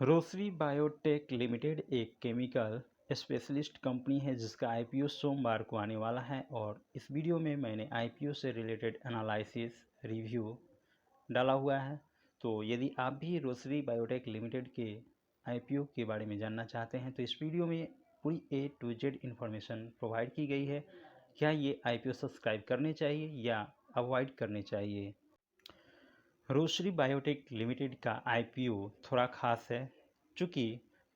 Rossari biotech limited एक chemical specialist company है जिसका आईपीओ सोमवार को आने वाला है। और इस वीडियो में मैंने आईपीओ से रिलेटेड एनालिसिस रिव्यू डाला हुआ है। तो यदि आप भी रोसरी बायोटेक लिमिटेड के आईपीओ के बारे में जानना चाहते हैं तो इस वीडियो में पूरी A to Z information provide की गई है। क्या ये आईपीओ सब्सक्राइब करने चाहिए या अवॉइड करने चाहिए। रोसरी बायोटेक लिमिटेड का आईपीओ थोड़ा खास है चूँकि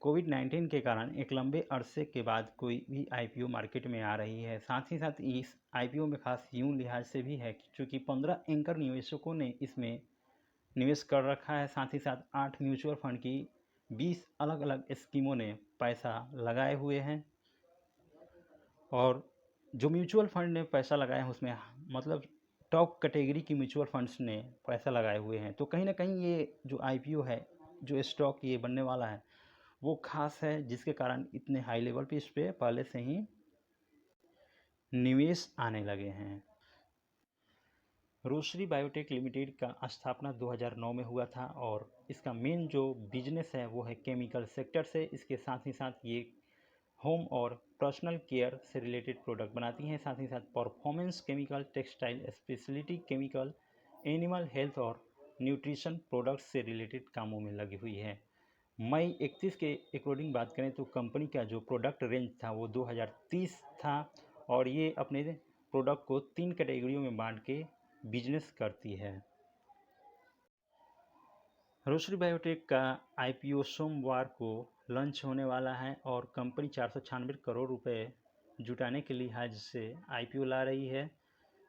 कोविड-19 के कारण एक लंबे अरसे के बाद कोई भी आईपीओ मार्केट में आ रही है। साथ ही साथ इस आईपीओ में खास यूं लिहाज से भी है चूँकि 15 एंकर निवेशकों ने इसमें निवेश कर रखा है। साथ ही साथ 8 म्यूचुअल फंड की 20 अलग अलग स्कीमों ने पैसा लगाए हुए हैं। और जो म्यूचुअल फंड ने पैसा लगाया है उसमें मतलब टॉप कैटेगरी की म्यूचुअल फंड्स ने पैसा लगाए हुए हैं। तो कहीं ना कहीं ये जो आईपीओ है, जो स्टॉक ये बनने वाला है वो खास है, जिसके कारण इतने हाई लेवल पे इस पर पहले से ही निवेश आने लगे हैं। रोसरी बायोटेक लिमिटेड का स्थापना 2009 में हुआ था और इसका मेन जो बिजनेस है वो है केमिकल सेक्टर से। इसके साथ ही साथ ये होम और पर्सनल केयर से रिलेटेड प्रोडक्ट बनाती हैं। साथ ही साथ performance chemical, textile speciality chemical, animal health और न्यूट्रिशन प्रोडक्ट्स से रिलेटेड कामों में लगी हुई है। मई 31 के अकॉर्डिंग बात करें तो कंपनी का जो प्रोडक्ट रेंज था वो 2030 था और ये अपने प्रोडक्ट को 3 कैटेगरियों में बांट के बिजनेस करती है। रोसरी बायोटेक का आईपीओ सोमवार को लॉन्च होने वाला है और कंपनी 496 करोड़ रुपए जुटाने के लिहाज से आईपीओ ला रही है,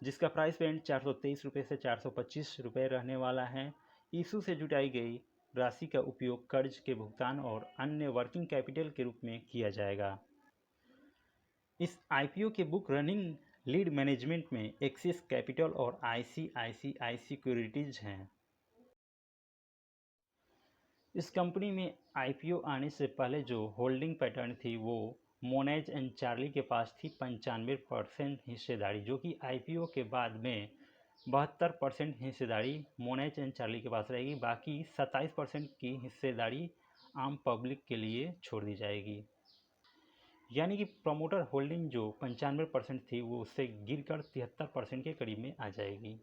जिसका प्राइस बैंड 423 रुपये से 425 रुपये रहने वाला है। इशू से जुटाई गई राशि का उपयोग कर्ज के भुगतान और अन्य वर्किंग कैपिटल के रूप में किया जाएगा। इस आईपीओ के बुक रनिंग लीड मैनेजमेंट में एक्सिस कैपिटल और आईसीआईसीआई सिक्योरिटीज हैं। इस कंपनी में आईपीओ आने से पहले जो होल्डिंग पैटर्न थी वो मोनेज एंड चार्ली के पास थी 95% हिस्सेदारी, जो कि आईपीओ के बाद में 72% हिस्सेदारी मोनेज एंड चार्ली के पास रहेगी। बाकी 27% की हिस्सेदारी आम पब्लिक के लिए छोड़ दी जाएगी। यानी कि प्रमोटर होल्डिंग जो 95% थी वो उससे गिरकर 73% के करीब में आ जाएगी।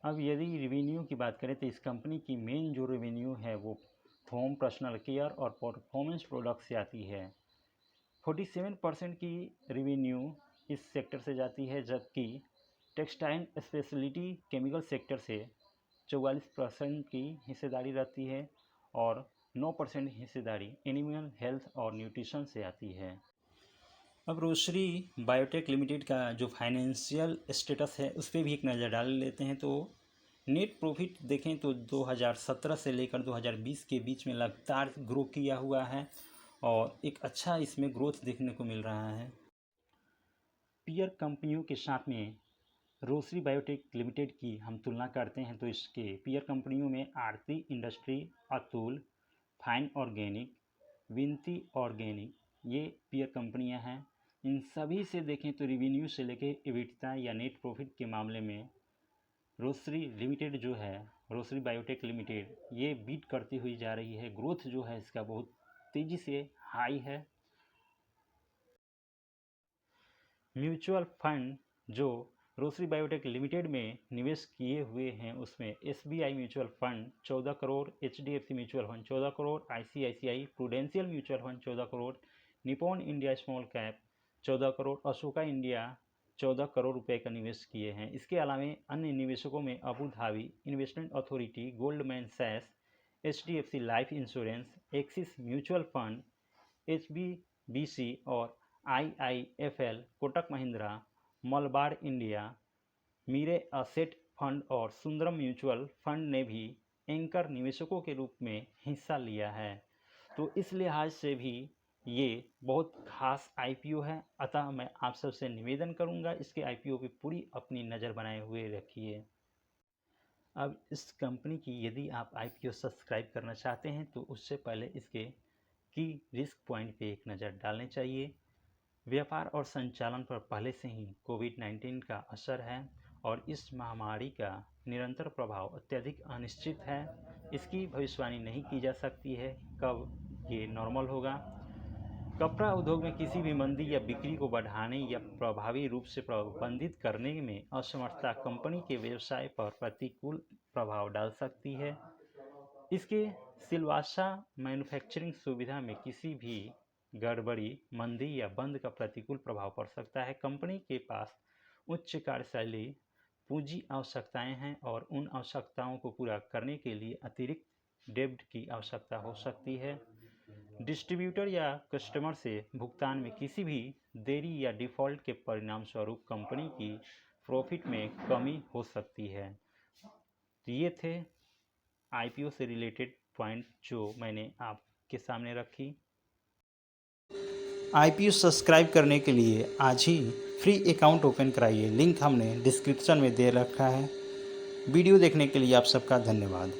अब यदि रेवेन्यू की बात करें तो इस कंपनी की मेन जो रेवेन्यू है वो होम, पर्सनल केयर और परफॉर्मेंस प्रोडक्ट से आती है। 47% की रेवेन्यू इस सेक्टर से जाती है, जबकि टेक्सटाइल स्पेशलिटी केमिकल सेक्टर से 44% की हिस्सेदारी रहती है और 9% हिस्सेदारी एनिमल हेल्थ और न्यूट्रिशन से आती है। अब रोसरी बायोटेक लिमिटेड का जो फाइनेंशियल स्टेटस है उस पर भी एक नज़र डाल लेते हैं। तो नेट प्रॉफिट देखें तो 2017 से लेकर 2020 के बीच में लगातार ग्रो किया हुआ है और एक अच्छा इसमें ग्रोथ देखने को मिल रहा है। पीयर कंपनियों के साथ में रोसरी बायोटेक लिमिटेड की हम तुलना करते हैं तो इसके पीयर कंपनियों में आरती इंडस्ट्री, अतुल, फाइन ऑर्गेनिक, विनती ऑर्गेनिक, ये पीयर कंपनियां हैं। इन सभी से देखें तो रेवेन्यू से लेके एबिटडा या नेट प्रॉफिट के मामले में रोसरी लिमिटेड जो है, रोसरी बायोटेक लिमिटेड, ये बीट करती हुई जा रही है। ग्रोथ जो है इसका बहुत तेज़ी से हाई है। म्यूचुअल फंड जो रोसरी बायोटेक लिमिटेड में निवेश किए हुए हैं उसमें SBI mutual fund 14 crore, HDFC mutual fund 14 crore, ICICI prudential mutual fund 14 crore, Nippon India small cap 14 crore, Ashoka India 14 crore रुपए का निवेश किए हैं। इसके अलावा अन्य निवेशकों में Abu Dhabi investment authority, Goldman सैक्स, HDFC life insurance, Axis mutual fund, HSBC और IIFL, Kotak Mahindra, Malabar India, Mirae asset fund और सुंदरम म्यूचुअल फंड ने भी एंकर निवेशकों के रूप में हिस्सा लिया है। तो इस लिहाज से भी ये बहुत खास आईपीओ है। अतः मैं आप सबसे निवेदन करूंगा इसके आईपीओ पे पूरी अपनी नज़र बनाए हुए रखिए। अब इस कंपनी की यदि आप आईपीओ सब्सक्राइब करना चाहते हैं तो उससे पहले इसके की रिस्क पॉइंट पे एक नज़र डालनी चाहिए। व्यापार और संचालन पर पहले से ही कोविड-19 का असर है और इस महामारी का निरंतर प्रभाव अत्यधिक अनिश्चित है। इसकी भविष्यवाणी नहीं की जा सकती है कब ये नॉर्मल होगा। कपड़ा उद्योग में किसी भी मंदी या बिक्री को बढ़ाने या प्रभावी रूप से प्रबंधित करने में असमर्थता कंपनी के व्यवसाय पर प्रतिकूल प्रभाव डाल सकती है। इसके सिलवासा मैन्युफैक्चरिंग सुविधा में किसी भी गड़बड़ी, मंदी या बंद का प्रतिकूल प्रभाव पड़ सकता है। कंपनी के पास उच्च कार्यशैली पूंजी आवश्यकताएं हैं और उन आवश्यकताओं को पूरा करने के लिए अतिरिक्त डेब्ट की आवश्यकता हो सकती है। डिस्ट्रीब्यूटर या कस्टमर से भुगतान में किसी भी देरी या डिफ़ॉल्ट के परिणाम स्वरूप कंपनी की प्रॉफिट में कमी हो सकती है। तो ये थे आईपीओ से रिलेटेड पॉइंट जो मैंने आपके सामने रखी। आईपीओ सब्सक्राइब करने के लिए आज ही फ्री अकाउंट ओपन कराइए। लिंक हमने डिस्क्रिप्शन में दे रखा है। वीडियो देखने के लिए आप सबका धन्यवाद।